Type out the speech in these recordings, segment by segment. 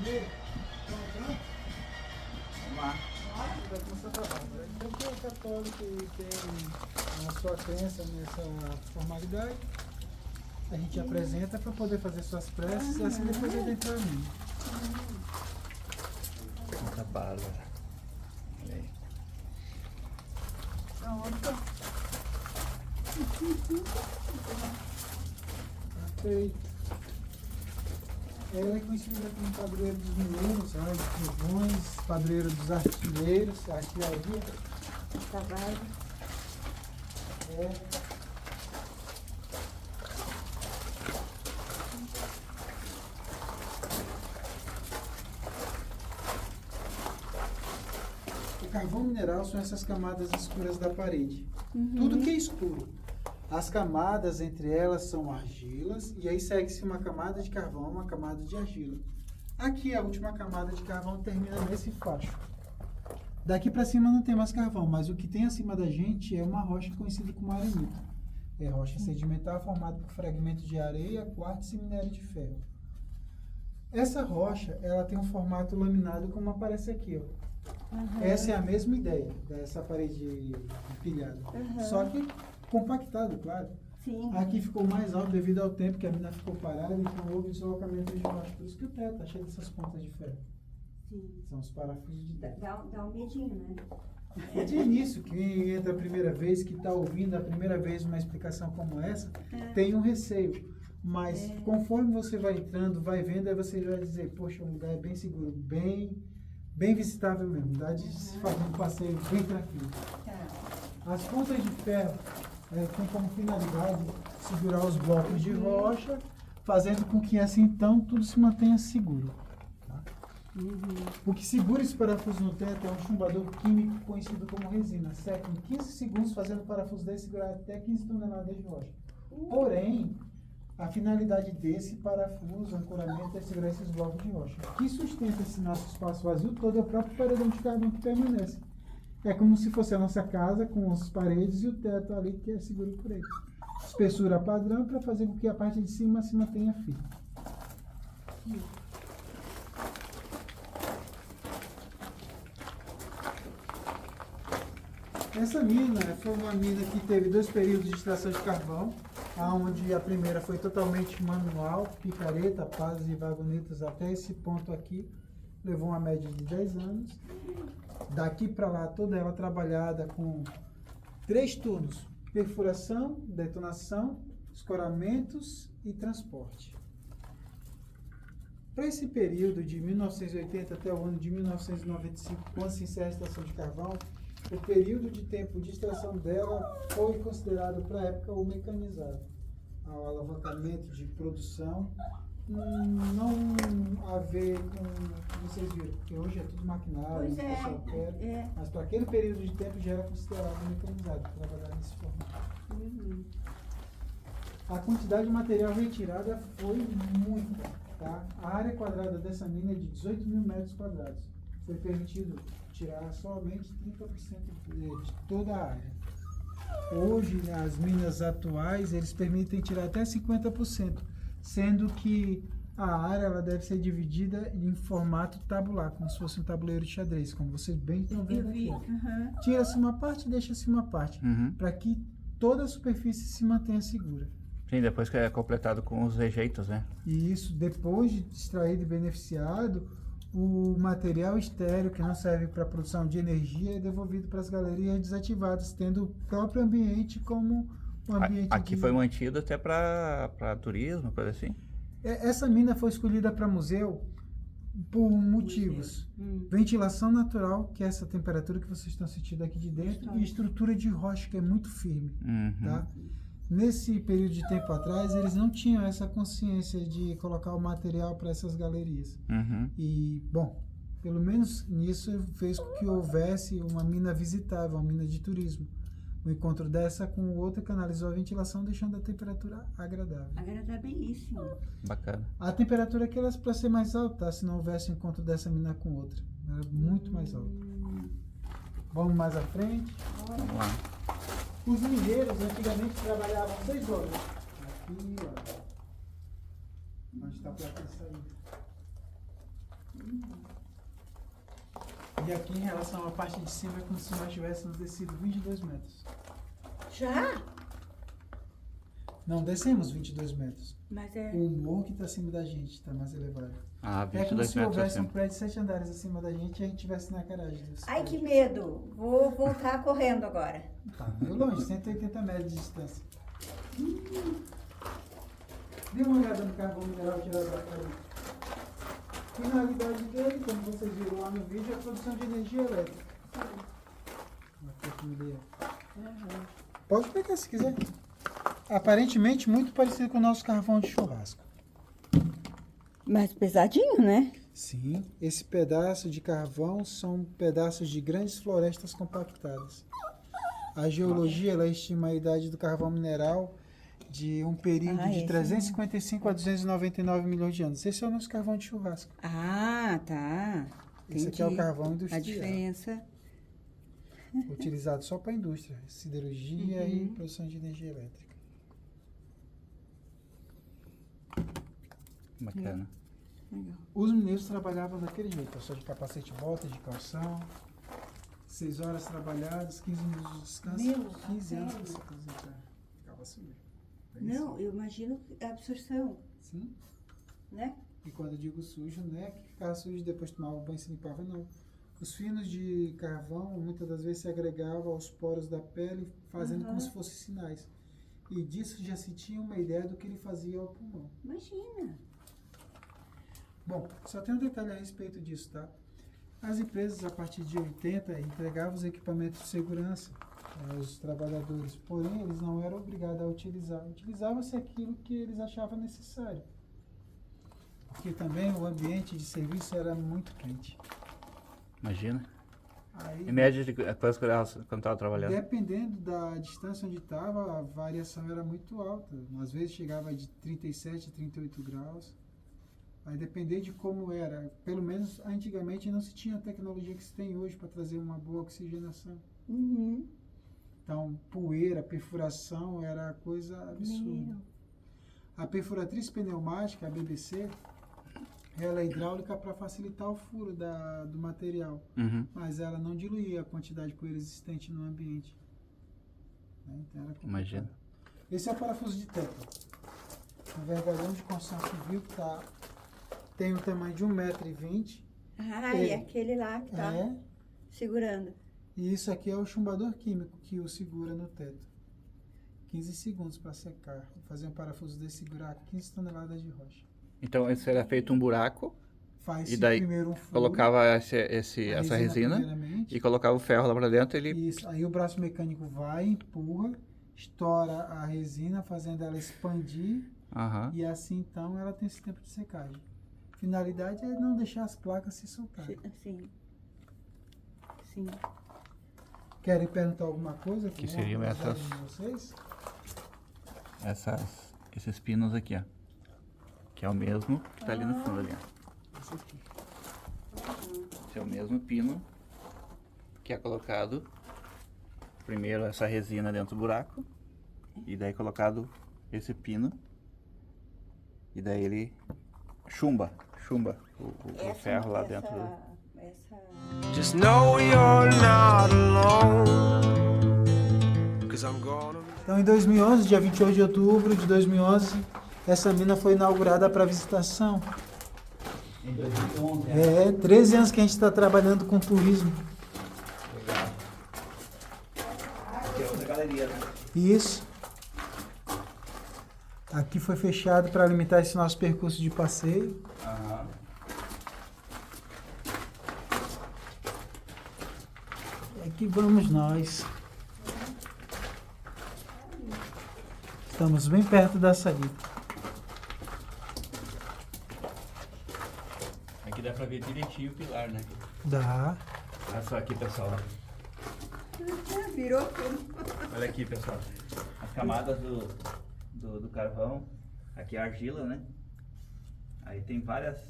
Vamos lá. Vai começar a trabalhar. Então, quem é católico e tem a sua crença nessa formalidade, a gente apresenta para poder fazer suas preces e assim depois ele entra em mim. Santa Bárbara. Olha aí. Pronto. Perfeito. Ela é conhecida como padroeiro dos mineiros, dos trovões, padroeiro dos artilheiros, artilharia. Trabalho. É. O carvão mineral são essas camadas escuras da parede. Tudo que é escuro. As camadas entre elas são argilas e aí segue-se uma camada de carvão, uma camada de argila. Aqui a última camada de carvão termina nesse facho. Daqui para cima não tem mais carvão, mas o que tem acima da gente é uma rocha conhecida como arenito. É rocha sedimentar formada por fragmentos de areia, quartzo e minério de ferro. Essa rocha, ela tem um formato laminado como aparece aqui, ó. Essa é a mesma ideia dessa parede empilhada. Só que compactado, claro. Sim. Aqui ficou mais alto devido ao tempo que a mina ficou parada, então houve deslocamento de rocha. Por isso que o teto está cheio dessas pontas de ferro. Sim. São os parafusos de dentro. Dá um medinho, né? É de início, quem entra a primeira vez, que está ouvindo a primeira vez uma explicação como essa, tem um receio. Mas conforme você vai entrando, vai vendo, aí você vai dizer, poxa, o lugar é bem seguro, bem visitável mesmo. Dá de se fazer um passeio bem tranquilo. As pontas de ferro têm como finalidade segurar os blocos de rocha, fazendo com que assim então tudo se mantenha seguro. Tá? O que segura esse parafuso no teto é um chumbador químico conhecido como resina. Seca em 15 segundos, fazendo o parafuso desse segurar até 15 toneladas de rocha. Porém, a finalidade desse parafuso, ancoramento, é segurar esses blocos de rocha. O que sustenta esse nosso espaço vazio todo é o próprio paredão de carvão que permanece. É como se fosse a nossa casa com as paredes e o teto ali que é seguro por ele. Espessura padrão para fazer com que a parte de cima se mantenha firme. Essa mina foi uma mina que teve 2 períodos de extração de carvão, onde a primeira foi totalmente manual, picareta, pás e vagonetas até esse ponto aqui, levou uma média de 10 anos. Daqui para lá, toda ela trabalhada com 3 turnos: perfuração, detonação, escoramentos e transporte. Para esse período de 1980 até o ano de 1995, quando se encerra a extração de carvão, o período de tempo de extração dela foi considerado para a época o mecanizado. Ao alavancamento de produção, não a ver com, vocês viram, porque hoje é tudo maquinário, Pois é, pessoal quer, é. mas para aquele período de tempo já era considerado mecanizado, trabalhar nesse formato. A quantidade de material retirada foi muita, tá? A área quadrada dessa mina é de 18 mil metros quadrados. Foi permitido tirar somente 30% de toda a área. Hoje, as minas atuais, eles permitem tirar até 50%, sendo que a área ela deve ser dividida em formato tabular, como se fosse um tabuleiro de xadrez, como vocês bem estão vendo aqui. Tira-se uma parte e deixa-se uma parte, para que toda a superfície se mantenha segura. Sim, depois que é completado com os rejeitos, né? E isso, depois de extraído e beneficiado, o material estéreo, que não serve para produção de energia, é devolvido para as galerias desativadas, tendo o próprio ambiente como um ambiente... Aqui foi mantido até para turismo, coisa assim? Essa mina foi escolhida para museu por motivos. Ventilação natural, que é essa temperatura que vocês estão sentindo aqui de dentro, e estrutura de rocha, que é muito firme. Tá? Nesse período de tempo atrás, eles não tinham essa consciência de colocar o material para essas galerias. E, bom, pelo menos nisso fez com que houvesse uma mina visitável, uma mina de turismo. O encontro dessa com outra canalizou a ventilação, deixando a temperatura agradável. Agradabilíssimo. Bacana. A temperatura aqui era para ser mais alta, tá? Se não houvesse o encontro dessa mina com outra. Era muito mais alta. Vamos mais à frente. Vamos lá. Os mineiros antigamente trabalhavam 6 horas. Aqui, ó. Onde está a placa de saída. E aqui em relação à parte de cima é como se nós tivéssemos descido 22 metros. Já? Não descemos 22 metros. Mas é... O morro que está acima da gente está mais elevado. Ah, É como 22 se metros houvesse um acima. prédio de 7 andares acima da gente e a gente estivesse na garagem. Desse Ai, que prédio. medo. Vou voltar correndo agora. Tá meio longe, 180 metros de distância. Dê uma olhada no carvão mineral tirado da parede. A finalidade dele, como vocês viram lá no vídeo, é a produção de energia elétrica. Pode pegar se quiser. Aparentemente muito parecido com o nosso carvão de churrasco. Mais pesadinho, né? Sim, esse pedaço de carvão são pedaços de grandes florestas compactadas. A geologia ela estima a idade do carvão mineral de um período de esse 355 a 299 milhões de anos. Esse é o nosso carvão de churrasco. Ah, tá. Esse aqui é o Entendi. carvão A industrial, diferença. utilizado só para a indústria, siderurgia e produção de energia elétrica. Bacana. Legal. Os mineiros trabalhavam daquele jeito, só de capacete e bota, de calção, 6 horas trabalhadas, 15 minutos de descanso, Meu, 15 anos sério? para se aposentar. Ficava sujo. É isso? Não, eu imagino a absorção, Sim. né? E quando eu digo sujo, não é que ficava sujo e depois tomava banho e se limpava, não. Os finos de carvão, muitas das vezes, se agregavam aos poros da pele, fazendo como se fossem sinais. E disso já se tinha uma ideia do que ele fazia ao pulmão. Imagina. Bom, só tem um detalhe a respeito disso, tá? As empresas, a partir de 80, entregavam os equipamentos de segurança aos trabalhadores, porém, eles não eram obrigados a utilizar. Utilizava-se aquilo que eles achavam necessário. Porque também o ambiente de serviço era muito quente. Imagina. Aí, Em média, de quantas graus quando estava trabalhando? dependendo da distância onde estava, a variação era muito alta. Às vezes chegava de 37, 38 graus. Vai depender de como era. Pelo menos antigamente não se tinha a tecnologia que se tem hoje para trazer uma boa oxigenação. Uhum. Então, poeira, perfuração era coisa absurda. Meu. A perfuratriz pneumática, a BBC, ela é hidráulica para facilitar o furo do material, Uhum. mas ela não diluía a quantidade de poeira existente no ambiente. Né? Então era complicado. Imagina. Esse é o parafuso de teto. Um vergalhão de construção civil que tem um tamanho de 1,20 m. Ah, e aquele lá que tá É, segurando. e isso aqui é o chumbador químico que o segura no teto. 15 segundos para secar. Vou fazer um parafuso desse segurar 15 toneladas de rocha. Então, esse era feito um buraco, Faz-se E daí primeiro um furo. colocava a essa resina primeiramente. e colocava o ferro lá pra dentro, ele... Isso. Aí o braço mecânico vai, empurra, estoura a resina, fazendo ela expandir. Aham. E assim, então, ela tem esse tempo de secagem. A finalidade é não deixar as placas se soltarem. Sim. Sim. Querem perguntar alguma coisa? Que seriam Alguma essas- curiosidade de vocês? Esses pinos aqui, ó. Que é o mesmo que tá ali no fundo ali, ó. Esse aqui. Esse é o mesmo pino que é colocado primeiro essa resina dentro do buraco e daí colocado esse pino e daí ele chumba o ferro lá dentro. Just know you're not alone. 'Cause I'm gonna. Então, em 2011, dia 28 de outubro de 2011, essa mina foi inaugurada para visitação. Em 2011, 13 anos que a gente está trabalhando com turismo. Aqui é outra galeria, né? Isso. Aqui foi fechado para limitar esse nosso percurso de passeio. Aham. E aqui vamos nós. Estamos bem perto da saída. Aqui dá pra ver direitinho o pilar, né? Dá. Olha só aqui, pessoal. Virou tudo. Olha aqui, pessoal. As camadas do carvão. Aqui é a argila, né? Aí tem vários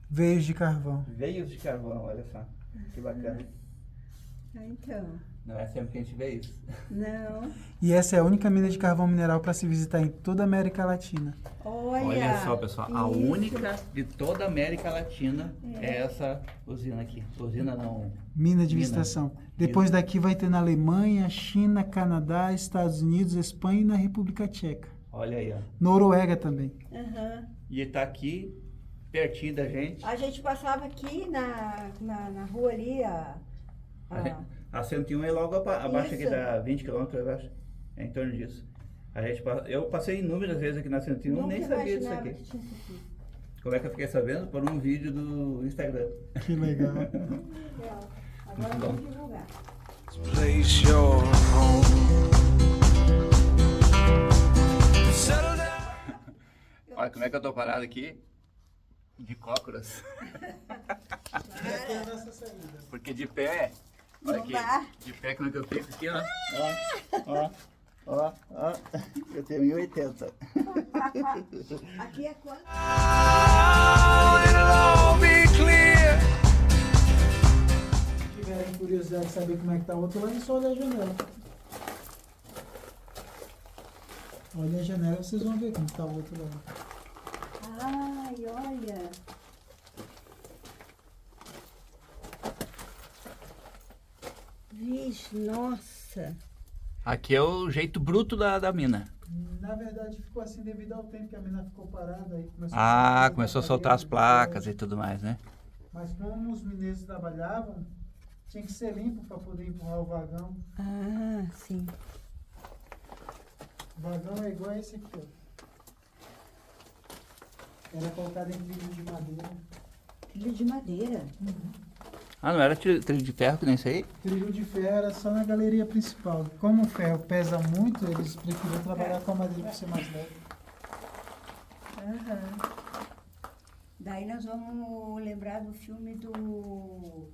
Veios de carvão. veios de carvão, olha só. Que bacana. Ah, então. Não é sempre que a gente vê isso. Não. E essa é a única mina de carvão mineral para se visitar em toda a América Latina. Olha só, pessoal, a isso. única de toda a América Latina é essa usina aqui. Usina não. Mina de Mina. visitação. Depois daqui vai ter na Alemanha, China, Canadá, Estados Unidos, Espanha e na República Tcheca. Olha aí, ó. Noruega também. Aham. E tá aqui, pertinho da gente. A gente passava aqui na rua ali, A 101 é logo abaixo aqui Isso. da 20 km, eu acho. É em torno disso. Eu passei inúmeras vezes aqui na 101, Nunca nem sabia disso imaginava aqui. que tinha isso aqui. Como é que eu fiquei sabendo? Por um vídeo do Instagram. Que legal. Legal. Agora Muito bom. vamos divulgar. Place your home. Settle down. Olha como é que eu tô parado aqui. De cócoras. Essa é a nossa saída. Porque de pé. Olha Não aqui. dá. De pé como é que eu fico aqui, ó. Ó. Eu tenho 1,80. Aqui é quanto? It'll all be clear. Se tiverem curiosidade de saber como é que tá o outro lado, é só olhar a janela. Olha a janela, vocês vão ver como tá o outro lado. Ai, olha. Vixe, nossa. Aqui é o jeito bruto da mina. Na verdade ficou assim devido ao tempo que a mina ficou parada. Aí Começou a soltar as placas e tudo mais, né? Mas como os mineiros trabalhavam, tinha que ser limpo para poder empurrar o vagão. Ah, sim. O vagão é igual a esse aqui, ó. Era colocado em trilho de madeira. Trilho de madeira. Ah, não era trilho de ferro que nem isso aí? Trilho de ferro era só na galeria principal. Como o ferro pesa muito, eles preferiam trabalhar com a madeira para ser mais leve. Aham. Daí nós vamos lembrar do filme do...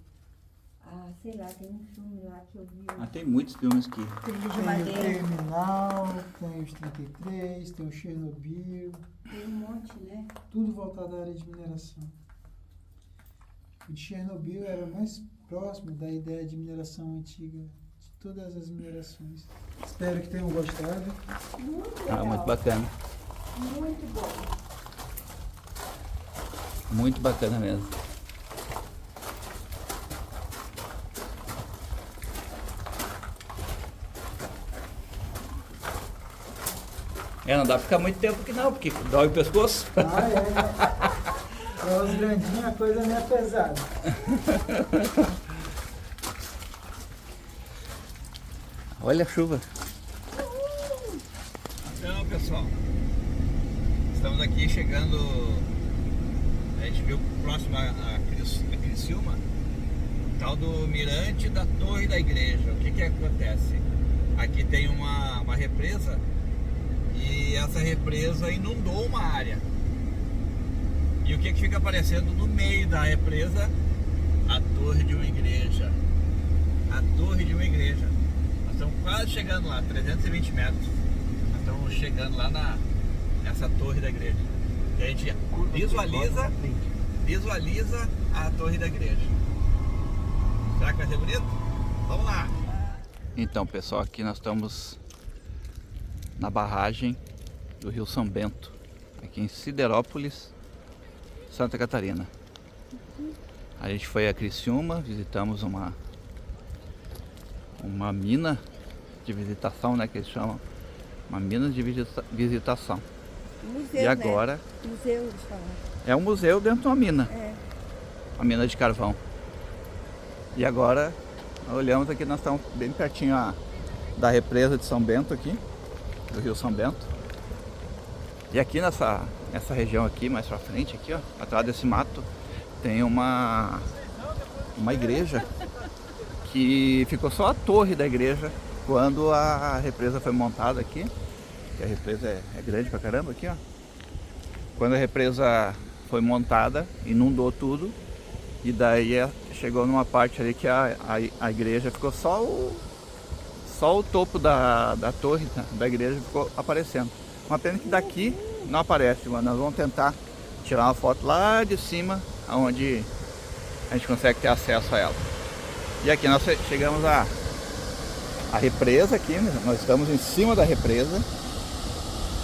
Ah, sei lá, tem um filme lá que eu vi. Ah, tem muitos filmes que... Trilho de Tem o madeira. Terminal, tem os 33, tem o Chernobyl, Tem um monte, né? tudo voltado à área de mineração. O de Chernobyl era o mais próximo da ideia de mineração antiga de todas as minerações. Espero que tenham gostado. Muito legal. Ah, muito bacana. Muito bom. Muito bacana mesmo. Não dá pra ficar muito tempo aqui não, porque dói o pescoço. Ah, é. Para os grandinhos a coisa não é pesada. Olha a chuva. Então, pessoal, estamos aqui chegando. A gente viu próximo a Criciúma, o tal do mirante da Torre da Igreja. O que que acontece? Aqui tem uma represa e essa represa inundou uma área. E o que que fica aparecendo no meio da represa? A torre de uma igreja. A torre de uma igreja. Nós estamos quase chegando lá, 320 metros. Nós estamos chegando lá nessa torre da igreja. E a gente visualiza a torre da igreja. Será que vai ser bonito? Vamos lá! Então, pessoal, aqui nós estamos na barragem do Rio São Bento, aqui em Siderópolis, Santa Catarina. A gente foi a Criciúma, visitamos uma mina de visitação, né, que eles chamam, uma mina de visitação. Museu, E agora né? Museu, eles falam. é um museu dentro de uma mina, É. uma mina de carvão. E agora olhamos aqui, nós estamos bem pertinho da represa de São Bento aqui, do Rio São Bento. E aqui nessa região aqui, mais pra frente aqui, ó, atrás desse mato, tem uma igreja que ficou só a torre da igreja quando a represa foi montada aqui. Que a represa é grande pra caramba aqui, ó. Quando a represa foi montada, inundou tudo. E daí chegou numa parte ali que a igreja ficou só o topo da torre da igreja ficou aparecendo. Uma pena que daqui não aparece, mas nós vamos tentar tirar uma foto lá de cima, onde a gente consegue ter acesso a ela. E aqui nós chegamos a represa aqui, nós estamos em cima da represa.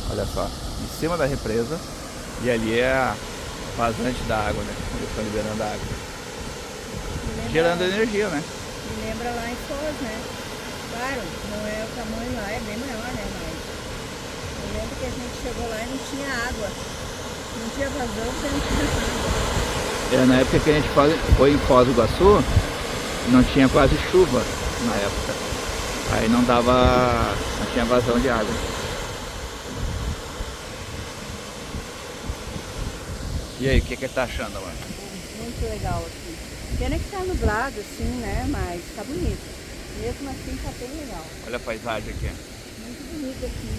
Olha só, em cima da represa. E ali é a vazante da água, né? Eles estão liberando a água. Gerando energia, né? Me lembra lá em Foz, né? Claro, não é o tamanho lá, é bem maior, né? Mas eu lembro que a gente chegou lá e não tinha água. Não tinha vazão, porque não tinha água. Na época que a gente foi em Foz do Iguaçu, não tinha quase chuva na época. Aí não tinha vazão de água. E aí, o que tá achando, mano? Muito legal aqui. Pena que tá nublado assim, né? Mas tá bonito. Mesmo assim tá bem legal. Olha a paisagem aqui. Muito bonito aqui.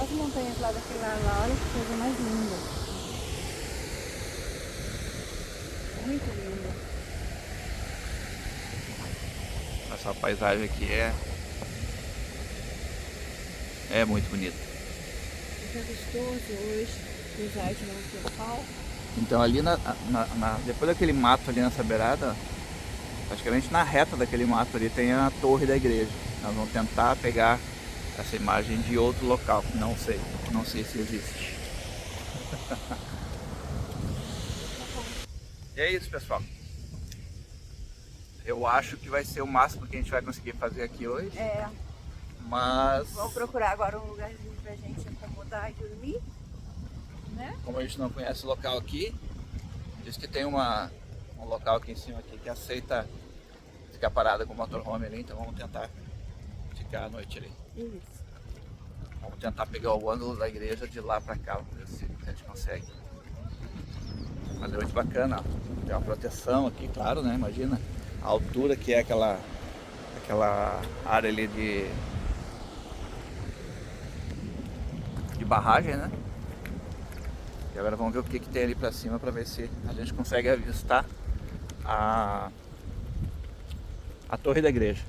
As montanhas lá daquele lado lá, olha que coisa mais linda. Muito linda. Essa paisagem aqui é muito bonita. Tá gostoso hoje, apesar de não ter sol. Então ali depois daquele mato ali nessa beirada, praticamente na reta daquele mato ali tem a torre da igreja. Nós vamos tentar pegar essa imagem de outro local, não sei se existe. E é isso, pessoal. Eu acho que vai ser o máximo que a gente vai conseguir fazer aqui hoje. É. Mas Vamos procurar agora um lugarzinho pra gente acomodar e dormir, né? como a gente não conhece o local aqui, diz que tem um local aqui em cima aqui que aceita ficar parada com o motorhome ali, então vamos tentar ficar a noite ali. Isso. Vamos tentar pegar o ângulo da igreja de lá pra cá, vamos ver se a gente consegue. Mas é muito bacana, ó. Tem uma proteção aqui, claro, né? Imagina a altura que é aquela área ali de barragem, né? E agora vamos ver o que tem ali pra cima pra ver se a gente consegue avistar a torre da igreja.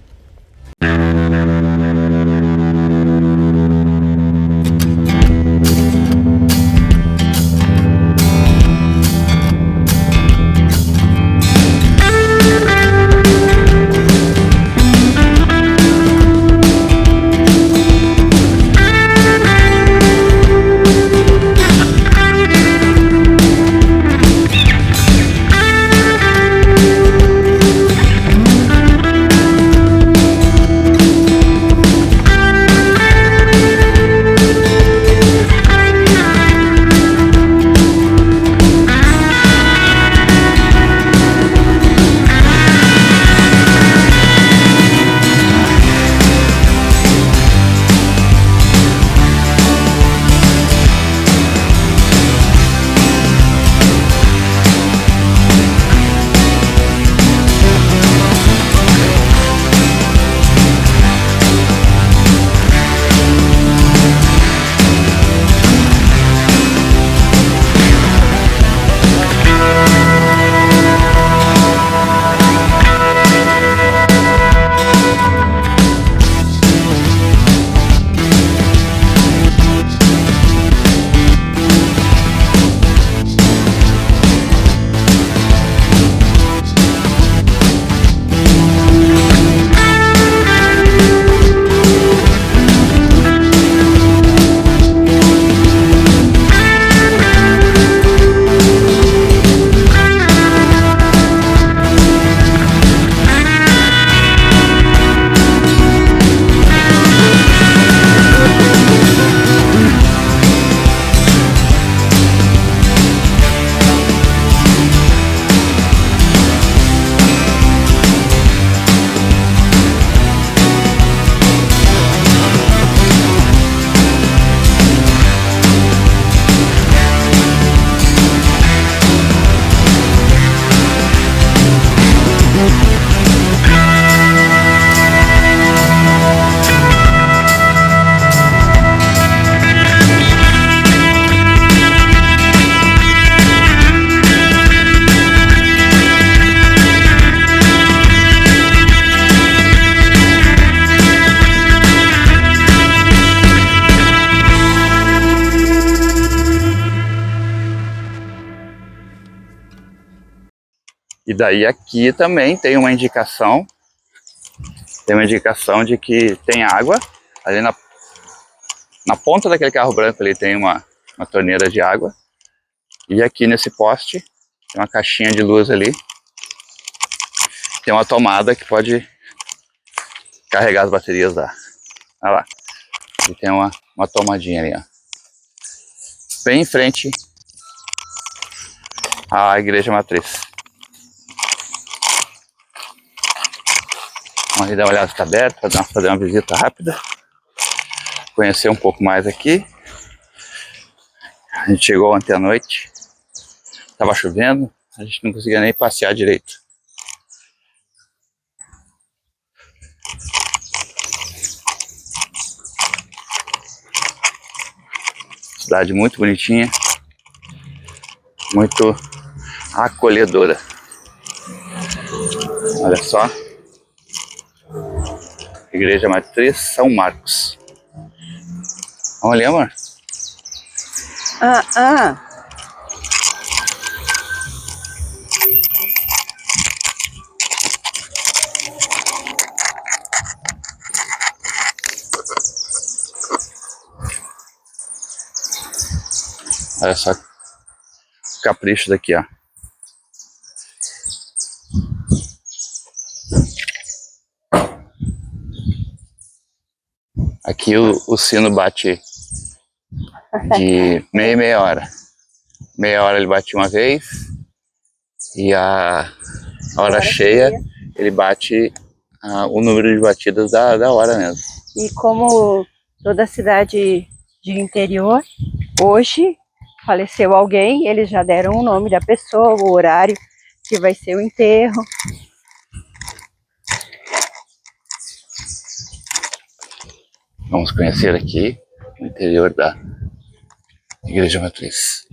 E daí aqui também tem uma indicação Tem uma indicação de que tem água. Ali na ponta daquele carro branco ali tem uma torneira de água. E aqui nesse poste tem uma caixinha de luz ali. Tem uma tomada que pode carregar as baterias da... Olha lá. E tem uma tomadinha ali, ó. Bem em frente à igreja matriz. Vamos ali dar uma olhada se está aberto, fazer uma visita rápida. Conhecer um pouco mais aqui. A gente chegou ontem à noite. Tava chovendo, a gente não conseguia nem passear direito. Cidade muito bonitinha, muito acolhedora. Olha só. Igreja Matriz São Marcos. Vamos ali, amor? Olha só o capricho daqui, ó. Aqui o sino bate de meia hora. Meia hora ele bate uma vez. E a hora cheia ele bate o número de batidas da hora mesmo. E como toda cidade de interior, hoje faleceu alguém, eles já deram o nome da pessoa, o horário que vai ser o enterro. Vamos conhecer aqui o interior da Igreja Matriz.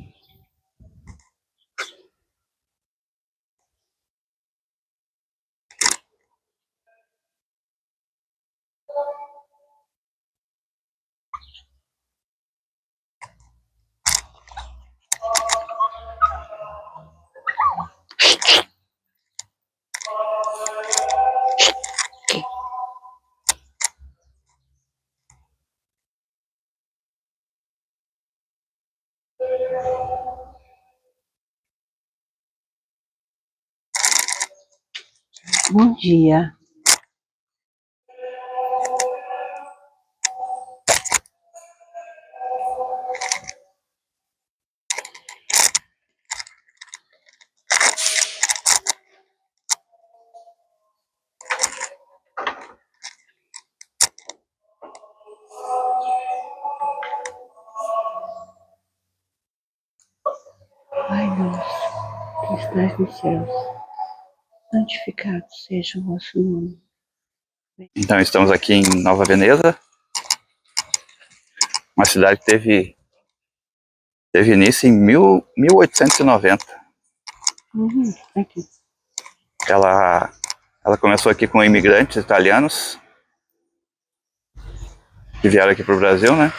Bom dia. Pai nosso, que estás nos céus, santificado seja o vosso nome. Então estamos aqui em Nova Veneza, uma cidade que teve início em 1890. Aqui. Ela começou aqui com imigrantes italianos que vieram aqui para o Brasil, né?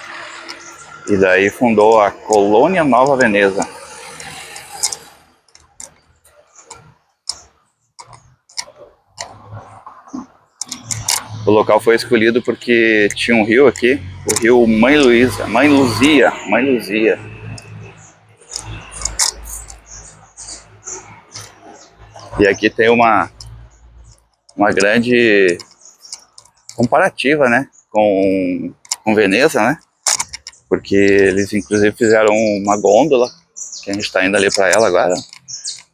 E daí fundou a Colônia Nova Veneza. O local foi escolhido porque tinha um rio aqui, o rio Mãe Luzia. E aqui tem uma grande comparativa, né, com Veneza, né? Porque eles inclusive fizeram uma gôndola, que a gente está indo ali para ela agora,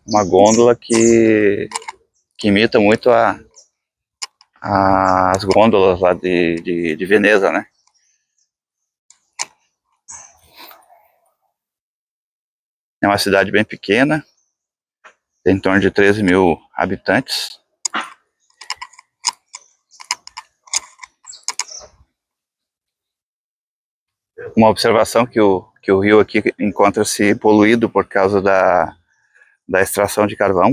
uma gôndola que imita muito as gôndolas lá de Veneza, né? É uma cidade bem pequena, tem em torno de 13 mil habitantes. Uma observação que o rio aqui encontra-se poluído por causa da extração de carvão.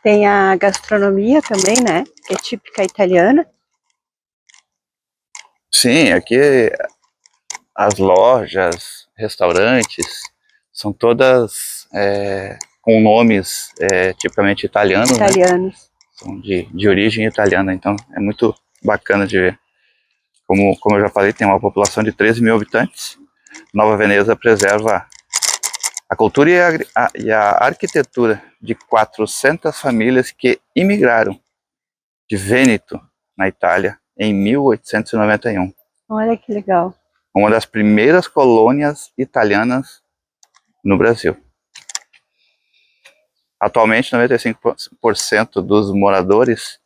Tem a gastronomia também, né? Que é típica italiana. Sim, aqui as lojas, restaurantes, são todas com nomes tipicamente italianos, né? Italianos. São de origem italiana, então é muito bacana de ver. Como eu já falei, tem uma população de 13 mil habitantes. Nova Veneza preserva a cultura e a arquitetura de 400 famílias que imigraram de Vêneto, na Itália, em 1891. Olha que legal. Uma das primeiras colônias italianas no Brasil. Atualmente, 95% dos moradores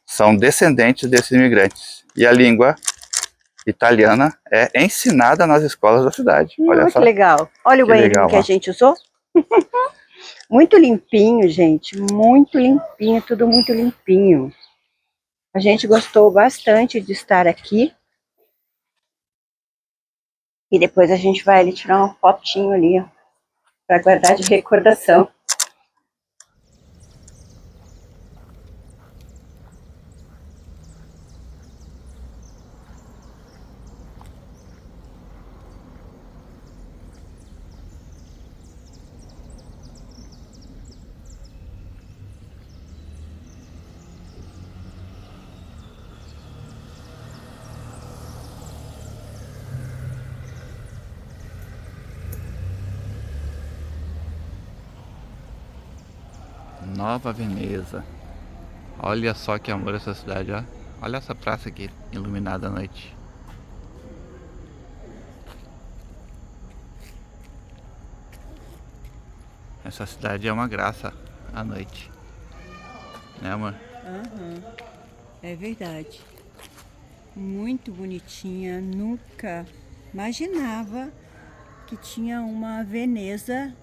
são descendentes desses imigrantes. E a língua italiana é ensinada nas escolas da cidade. Olha só. Que legal. Olha o banheirinho legal, que a gente usou. Muito limpinho, gente. Muito limpinho, tudo muito limpinho. A gente gostou bastante de estar aqui. E depois a gente vai ali tirar uma fotinho ali, ó, para guardar de recordação. Nova Veneza. Olha só que amor essa cidade, ó. Olha essa praça aqui, iluminada à noite. Essa cidade é uma graça à noite. Né, amor? Uhum. É verdade. Muito bonitinha. Nunca imaginava que tinha uma Veneza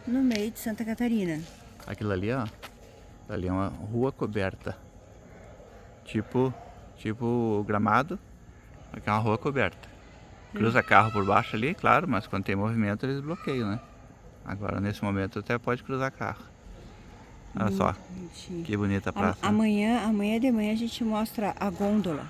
no meio de Santa Catarina. Aquilo ali, ó. Ali é uma rua coberta. Tipo Gramado, aqui é uma rua coberta. Cruza carro por baixo ali, claro, mas quando tem movimento eles bloqueiam, né? Agora nesse momento até pode cruzar carro. Olha só, Bonitinho. que bonita a praça. Amanhã de manhã a gente mostra a gôndola.